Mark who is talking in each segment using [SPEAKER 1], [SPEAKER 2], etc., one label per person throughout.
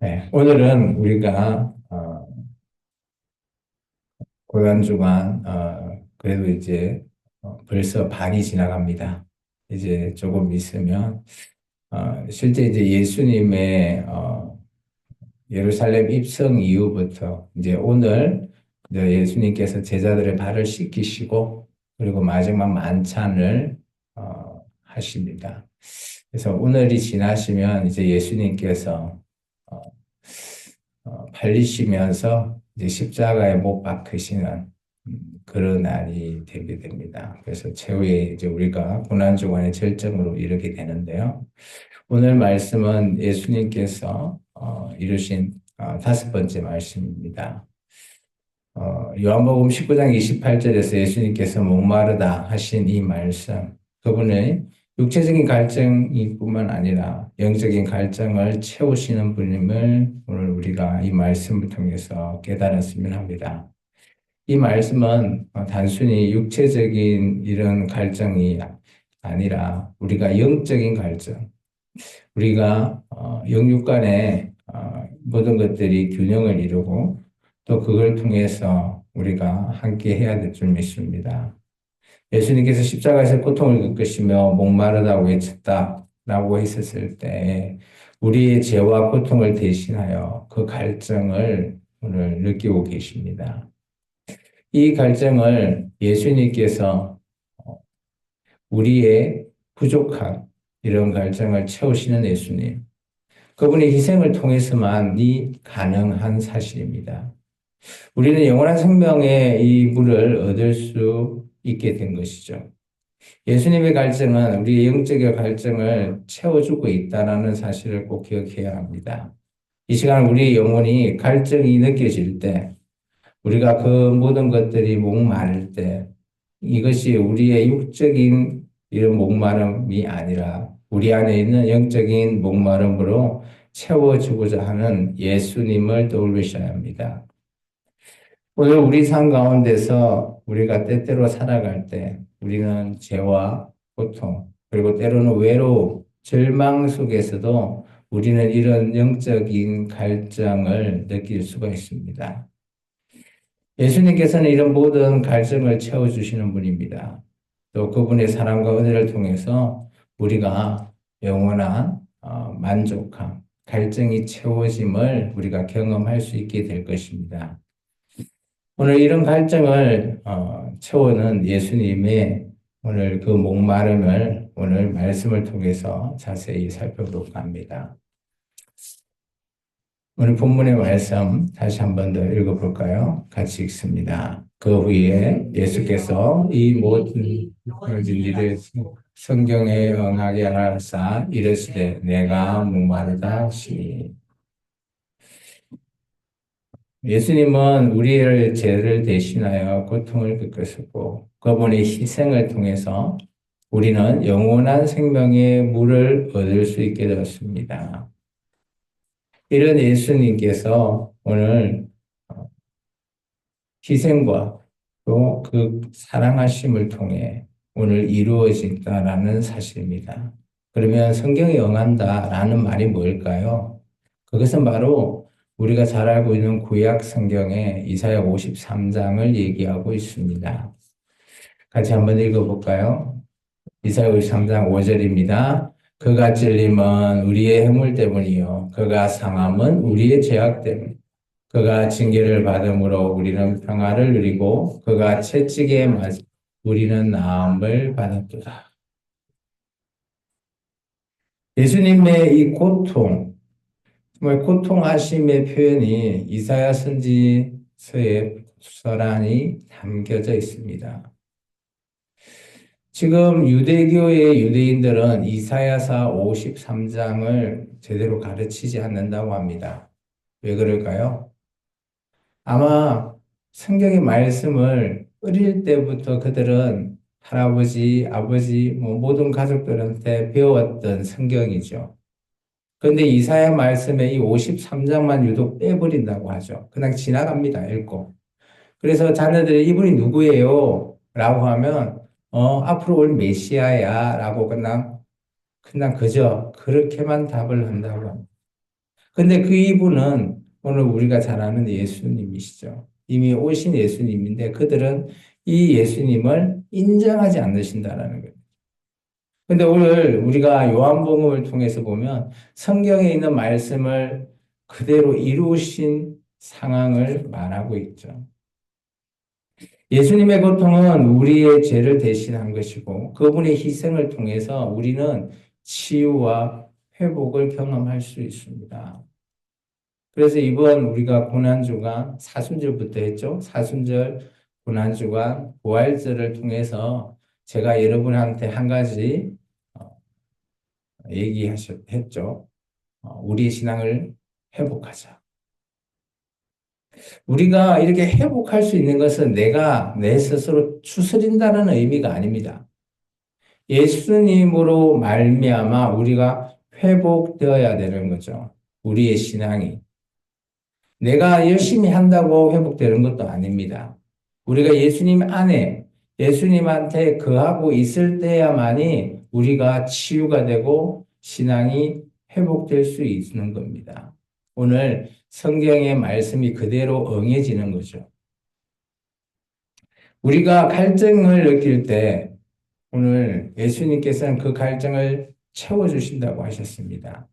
[SPEAKER 1] 네, 오늘은 우리가 고난주간 그래도 이제 벌써 반이 지나갑니다. 이제 조금 있으면 실제 이제 예수님의 예루살렘 입성 이후부터 이제 오늘 이제 예수님께서 제자들의 발을 씻기시고 그리고 마지막 만찬을 하십니다. 그래서 오늘이 지나시면 이제 예수님께서 어, 팔리시면서 이제 십자가에 못 박히시는 그런 날이 되게 됩니다. 그래서 최후에 이제 우리가 고난주간의 절정으로 이르게 되는데요. 오늘 말씀은 예수님께서 이루신 다섯 번째 말씀입니다. 요한복음 19장 28절에서 예수님께서 목마르다 하신 이 말씀, 그분의 육체적인 갈증이 뿐만 아니라 영적인 갈증을 채우시는 분임을 오늘 우리가 이 말씀을 통해서 깨달았으면 합니다. 이 말씀은 단순히 육체적인 이런 갈증이 아니라 우리가 영적인 갈증, 우리가 영육 간의 모든 것들이 균형을 이루고 또 그걸 통해서 우리가 함께 해야 될 줄 믿습니다. 예수님께서 십자가에서 고통을 겪으시며 목마르다고 외쳤다라고 했었을 때 우리의 죄와 고통을 대신하여 그 갈증을 오늘 느끼고 계십니다. 이 갈증을 예수님께서 우리의 부족한 이런 갈증을 채우시는 예수님, 그분의 희생을 통해서만이 가능한 사실입니다. 우리는 영원한 생명의 이 물을 얻을 수 있게 된 것이죠. 예수님의 갈증은 우리의 영적인 갈증을 채워주고 있다는 사실을 꼭 기억해야 합니다. 이 시간 우리의 영혼이 갈증이 느껴질 때, 우리가 그 모든 것들이 목마를 때, 이것이 우리의 육적인 이런 목마름이 아니라 우리 안에 있는 영적인 목마름으로 채워주고자 하는 예수님을 떠올리셔야 합니다. 오늘 우리 삶 가운데서 우리가 때때로 살아갈 때 우리는 죄와 고통, 그리고 때로는 외로움, 절망 속에서도 우리는 이런 영적인 갈증을 느낄 수가 있습니다. 예수님께서는 이런 모든 갈증을 채워주시는 분입니다. 또 그분의 사랑과 은혜를 통해서 우리가 영원한 만족함, 갈증이 채워짐을 우리가 경험할 수 있게 될 것입니다. 오늘 이런 갈증을 채우는 예수님의 오늘 그 목마름을 오늘 말씀을 통해서 자세히 살펴볼까 합니다. 오늘 본문의 말씀 다시 한 번 더 읽어볼까요? 같이 읽습니다. 그 후에 예수께서 이 모든 일을 성경에 응하게 하사 이르시되 내가 목마르다 하시니 예수님은 우리의 죄를 대신하여 고통을 겪으셨고 그분의 희생을 통해서 우리는 영원한 생명의 물을 얻을 수 있게 되었습니다. 이런 예수님께서 오늘 희생과 또 그 사랑하심을 통해 오늘 이루어진다라는 사실입니다. 그러면 성경에 응한다라는 말이 뭘까요? 그것은 바로 우리가 잘 알고 있는 구약 성경의 이사야 53장을 얘기하고 있습니다. 같이 한번 읽어볼까요? 이사야 53장 5절입니다. 그가 찔림은 우리의 해물 때문이요. 그가 상함은 우리의 죄악 때문. 그가 징계를 받음으로 우리는 평화를 누리고 그가 채찍에 맞아 우리는 나음을 받았도다. 예수님의 이 고통, 정말 고통하심의 표현이 이사야 선지서의 서란이 담겨져 있습니다. 지금 유대교의 유대인들은 이사야서 53장을 제대로 가르치지 않는다고 합니다. 왜 그럴까요? 아마 성경의 말씀을 어릴 때부터 그들은 할아버지, 아버지, 모든 가족들한테 배웠던 성경이죠. 그런데 이사야 말씀에 이 53장만 유독 빼버린다고 하죠. 그냥 지나갑니다, 읽고. 그래서 자녀들이 이분이 누구예요? 라고 하면, 앞으로 올 메시아야. 라고 그냥 그저 그렇게만 답을 한다고 합니다. 근데 그 이분은 오늘 우리가 잘 아는 예수님이시죠. 이미 오신 예수님인데 그들은 이 예수님을 인정하지 않으신다라는 거예요. 근데 오늘 우리가 요한복음을 통해서 보면 성경에 있는 말씀을 그대로 이루신 상황을 말하고 있죠. 예수님의 고통은 우리의 죄를 대신한 것이고 그분의 희생을 통해서 우리는 치유와 회복을 경험할 수 있습니다. 그래서 이번 우리가 고난주간 사순절부터 했죠. 사순절 고난주간 부활절을 통해서 제가 여러분한테 한 가지 얘기했죠. 우리 신앙을 회복하자. 우리가 이렇게 회복할 수 있는 것은 내가 내 스스로 추스린다는 의미가 아닙니다. 예수님으로 말미암아 우리가 회복되어야 되는 거죠. 우리의 신앙이. 내가 열심히 한다고 회복되는 것도 아닙니다. 우리가 예수님 안에, 예수님한테 거하고 있을 때야만이 우리가 치유가 되고 신앙이 회복될 수 있는 겁니다. 오늘 성경의 말씀이 그대로 응해지는 거죠. 우리가 갈증을 느낄 때 오늘 예수님께서는 그 갈증을 채워주신다고 하셨습니다.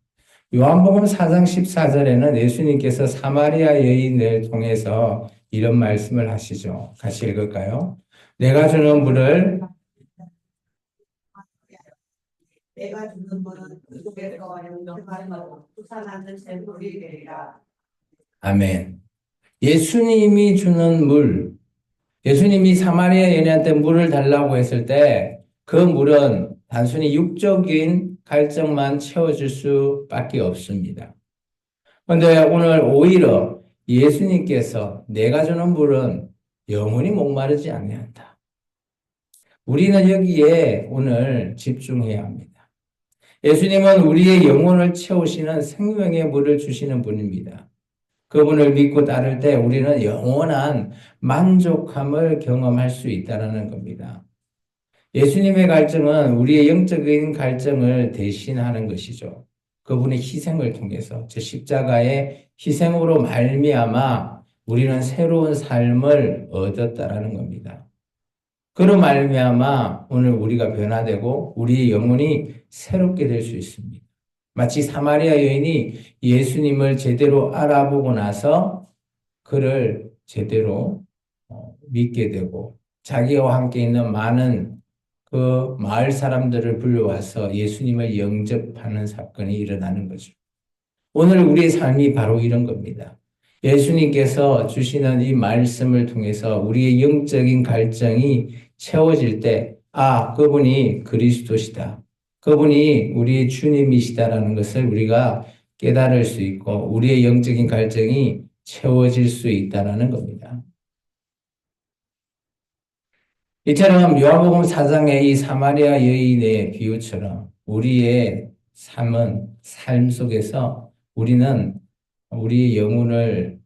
[SPEAKER 1] 요한복음 4장 14절에는 예수님께서 사마리아 여인을 통해서 이런 말씀을 하시죠. 같이 읽을까요? 내가 주는 물을 내가 주는 물은 그에서 영접하고 부산하는 샘물이 되리라. 아멘. 예수님이 주는 물, 예수님이 사마리아 여인한테 물을 달라고 했을 때 그 물은 단순히 육적인 갈증만 채워줄 수밖에 없습니다. 그런데 오늘 오히려 예수님께서 내가 주는 물은 영원히 목마르지 아니한다. 우리는 여기에 오늘 집중해야 합니다. 예수님은 우리의 영혼을 채우시는 생명의 물을 주시는 분입니다. 그분을 믿고 따를 때 우리는 영원한 만족함을 경험할 수 있다는 겁니다. 예수님의 갈증은 우리의 영적인 갈증을 대신하는 것이죠. 그분의 희생을 통해서 저 십자가의 희생으로 말미암아 우리는 새로운 삶을 얻었다라는 겁니다. 그로 말미암아 오늘 우리가 변화되고 우리의 영혼이 새롭게 될 수 있습니다. 마치 사마리아 여인이 예수님을 제대로 알아보고 나서 그를 제대로 믿게 되고 자기와 함께 있는 많은 그 마을 사람들을 불러와서 예수님을 영접하는 사건이 일어나는 거죠. 오늘 우리의 삶이 바로 이런 겁니다. 예수님께서 주시는 이 말씀을 통해서 우리의 영적인 갈증이 채워질 때, 아, 그분이 그리스도시다. 그분이 우리의 주님이시다라는 것을 우리가 깨달을 수 있고, 우리의 영적인 갈증이 채워질 수 있다라는 겁니다. 이처럼 요한복음 4장의 이 사마리아 여인의 비유처럼 우리의 삶 속에서 우리는 우리의 영혼을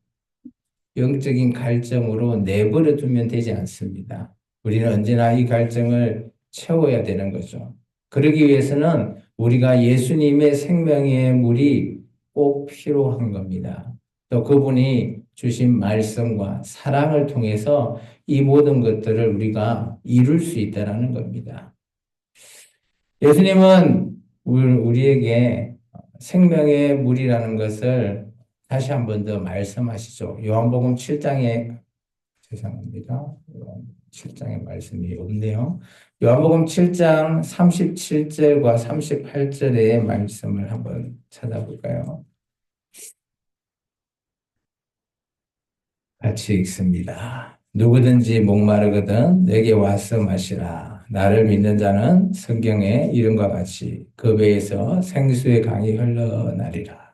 [SPEAKER 1] 영적인 갈증으로 내버려 두면 되지 않습니다. 우리는 언제나 이 갈증을 채워야 되는 거죠. 그러기 위해서는 우리가 예수님의 생명의 물이 꼭 필요한 겁니다. 또 그분이 주신 말씀과 사랑을 통해서 이 모든 것들을 우리가 이룰 수 있다는 겁니다. 예수님은 우리에게 생명의 물이라는 것을 다시 한 번 더 말씀하시죠. 요한복음 7장에 죄송합니다. 7장에 말씀이 없네요. 요한복음 7장 37절과 38절의 말씀을 한번 찾아볼까요? 같이 읽습니다. 누구든지 목마르거든 내게 와서 마시라. 나를 믿는 자는 성경의 이름과 같이 그 배에서 생수의 강이 흘러나리라.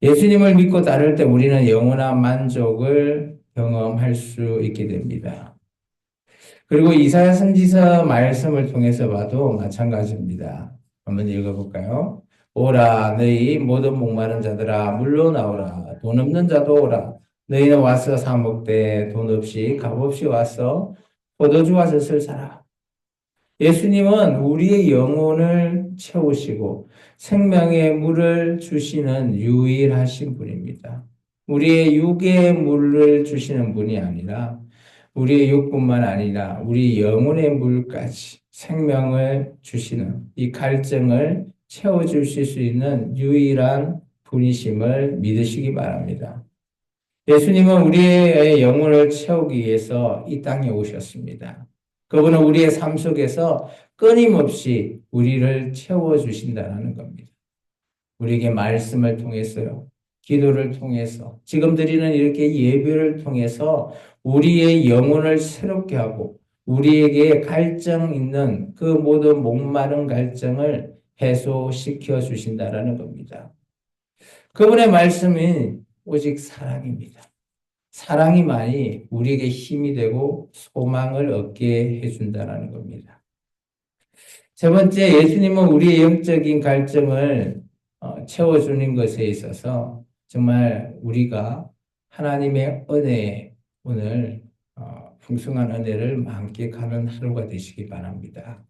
[SPEAKER 1] 예수님을 믿고 따를 때 우리는 영원한 만족을 경험할 수 있게 됩니다. 그리고 이사야 선지서 말씀을 통해서 봐도 마찬가지입니다. 한번 읽어볼까요? 오라 너희 모든 목마른 자들아 물로 나오라 돈 없는 자도 오라 너희는 와서 사 먹되 돈 없이 값 없이 와서 포도주와 젖을 사라. 예수님은 우리의 영혼을 채우시고 생명의 물을 주시는 유일하신 분입니다. 우리의 육의 물을 주시는 분이 아니라 우리의 육뿐만 아니라 우리 영혼의 물까지 생명을 주시는 이 갈증을 채워주실 수 있는 유일한 분이심을 믿으시기 바랍니다. 예수님은 우리의 영혼을 채우기 위해서 이 땅에 오셨습니다. 그분은 우리의 삶 속에서 끊임없이 우리를 채워주신다는 겁니다. 우리에게 말씀을 통해서요, 기도를 통해서, 지금 드리는 이렇게 예배를 통해서 우리의 영혼을 새롭게 하고 우리에게 갈증 있는 그 모든 목마른 갈증을 해소시켜 주신다는 겁니다. 그분의 말씀은 오직 사랑입니다. 사랑이만이 우리에게 힘이 되고 소망을 얻게 해준다는 겁니다. 세 번째, 예수님은 우리의 영적인 갈증을 채워주는 것에 있어서 정말 우리가 하나님의 은혜에 오늘 풍성한 은혜를 만끽하는 하루가 되시기 바랍니다.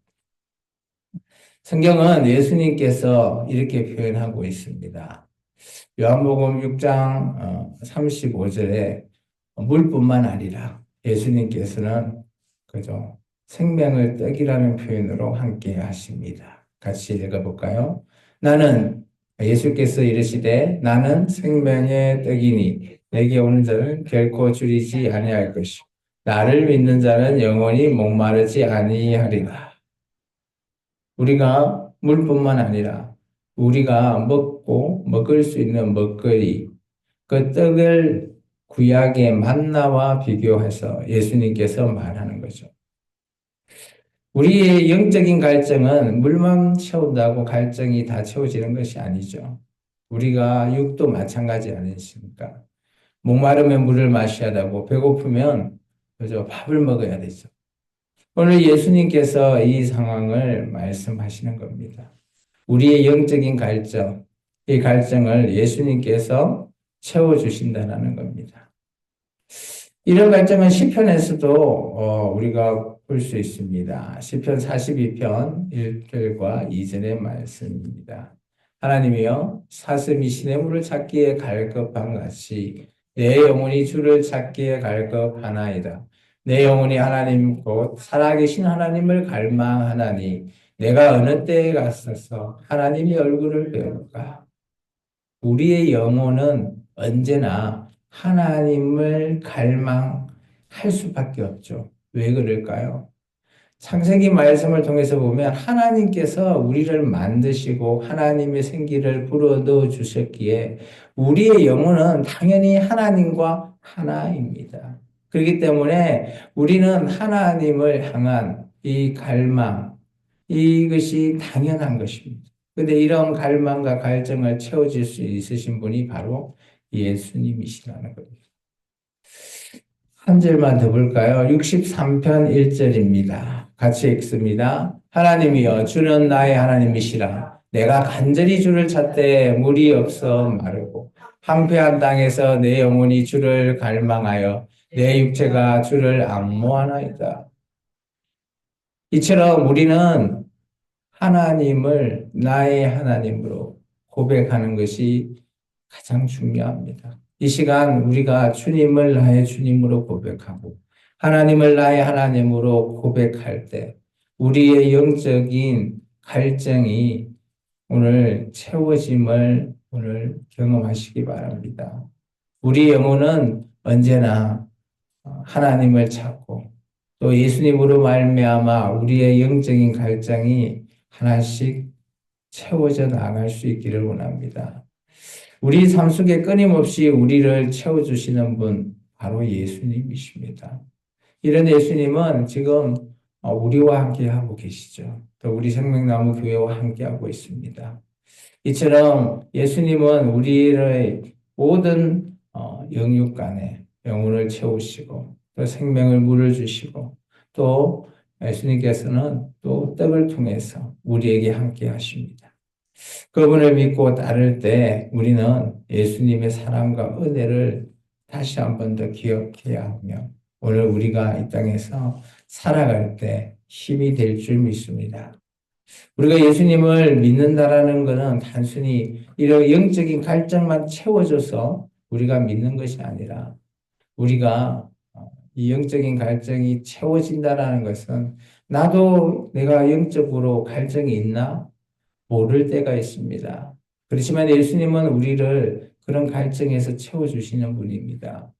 [SPEAKER 1] 성경은 예수님께서 이렇게 표현하고 있습니다. 요한복음 6장 35절에 물뿐만 아니라 예수님께서는 그죠 생명을 떡이라는 표현으로 함께 하십니다. 같이 읽어볼까요? 나는 예수께서 이르시되 나는 생명의 떡이니 내게 오는 자는 결코 줄이지 아니할 것이요 나를 믿는 자는 영원히 목마르지 아니하리라. 우리가 물뿐만 아니라 우리가 먹고 먹을 수 있는 먹거리 그 떡을 구약의 만나와 비교해서 예수님께서 말하는 거죠. 우리의 영적인 갈증은 물만 채운다고 갈증이 다 채워지는 것이 아니죠. 우리가 육도 마찬가지 아니십니까? 목마르면 물을 마셔야 하고 배고프면 그저 밥을 먹어야 되죠. 오늘 예수님께서 이 상황을 말씀하시는 겁니다. 우리의 영적인 갈증, 이 갈증을 예수님께서 채워주신다는 겁니다. 이런 갈증은 시편에서도 우리가 볼 수 있습니다. 시편 42편 1절과 2절의 말씀입니다. 하나님이여 사슴이 시냇물을 찾기에 갈급한 같이 내 영혼이 주를 찾기에 갈급하나이다. 내 영혼이 하나님 곧 살아계신 하나님을 갈망하나니 내가 어느 때에 갔어서 하나님의 얼굴을 배울까? 우리의 영혼은 언제나 하나님을 갈망할 수밖에 없죠. 왜 그럴까요? 창세기 말씀을 통해서 보면 하나님께서 우리를 만드시고 하나님의 생기를 불어넣어 주셨기에 우리의 영혼은 당연히 하나님과 하나입니다. 그렇기 때문에 우리는 하나님을 향한 이 갈망, 이것이 당연한 것입니다. 근데 이런 갈망과 갈증을 채워질 수 있으신 분이 바로 예수님이시라는 겁니다. 한 절만 더 볼까요? 63편 1절입니다. 같이 읽습니다. 하나님이여 주는 나의 하나님이시라. 내가 간절히 주를 찾되 물이 없어 마르고 황폐한 땅에서 내 영혼이 주를 갈망하여 내 육체가 주를 앙모하나이다. 이처럼 우리는 하나님을 나의 하나님으로 고백하는 것이 가장 중요합니다. 이 시간 우리가 주님을 나의 주님으로 고백하고 하나님을 나의 하나님으로 고백할 때 우리의 영적인 갈증이 오늘 채워짐을 오늘 경험하시기 바랍니다. 우리 영혼은 언제나 하나님을 찾고 또 예수님으로 말미암아 우리의 영적인 갈증이 하나씩 채워져 나갈 수 있기를 원합니다. 우리 삶 속에 끊임없이 우리를 채워주시는 분, 바로 예수님이십니다. 이런 예수님은 지금 우리와 함께하고 계시죠. 또 우리 생명나무 교회와 함께하고 있습니다. 이처럼 예수님은 우리의 모든 영육 간에 영혼을 채우시고 또 생명을 물어주시고 또 예수님께서는 또 떡을 통해서 우리에게 함께 하십니다. 그분을 믿고 따를 때 우리는 예수님의 사랑과 은혜를 다시 한 번 더 기억해야 하며 오늘 우리가 이 땅에서 살아갈 때 힘이 될 줄 믿습니다. 우리가 예수님을 믿는다라는 것은 단순히 이런 영적인 갈증만 채워줘서 우리가 믿는 것이 아니라 우리가 이 영적인 갈증이 채워진다라는 것은 나도 내가 영적으로 갈증이 있나 모를 때가 있습니다. 그렇지만 예수님은 우리를 그런 갈증에서 채워주시는 분입니다.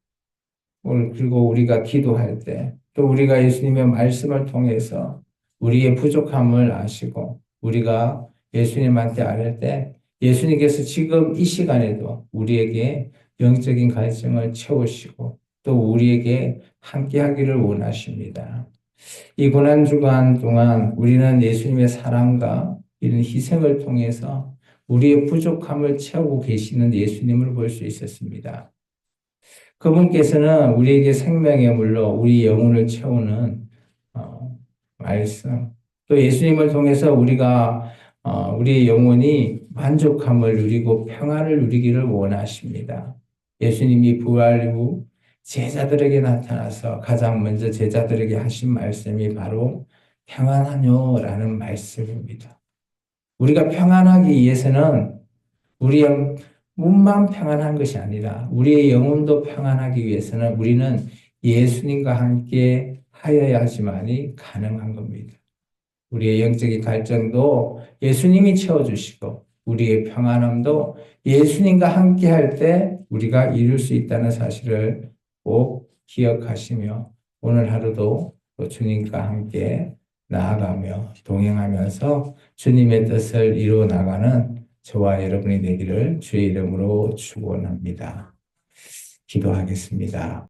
[SPEAKER 1] 오늘 그리고 우리가 기도할 때 또 우리가 예수님의 말씀을 통해서 우리의 부족함을 아시고 우리가 예수님한테 아뢰 때 예수님께서 지금 이 시간에도 우리에게 영적인 갈증을 채우시고 또 우리에게 함께하기를 원하십니다. 이 고난주간 동안 우리는 예수님의 사랑과 이런 희생을 통해서 우리의 부족함을 채우고 계시는 예수님을 볼 수 있었습니다. 그분께서는 우리에게 생명의 물로 우리 영혼을 채우는 말씀, 또 예수님을 통해서 우리가 우리의 영혼이 만족함을 누리고 평안을 누리기를 원하십니다. 예수님이 부활 후 제자들에게 나타나서 가장 먼저 제자들에게 하신 말씀이 바로 평안하뇨라는 말씀입니다. 우리가 평안하기 위해서는 우리의 몸만 평안한 것이 아니라 우리의 영혼도 평안하기 위해서는 우리는 예수님과 함께 하여야지만이 가능한 겁니다. 우리의 영적인 갈증도 예수님이 채워주시고 우리의 평안함도 예수님과 함께 할 때 우리가 이룰 수 있다는 사실을 꼭 기억하시며 오늘 하루도 또 주님과 함께 나아가며 동행하면서 주님의 뜻을 이루어 나가는 저와 여러분이 되기를 주의 이름으로 축원합니다. 기도하겠습니다.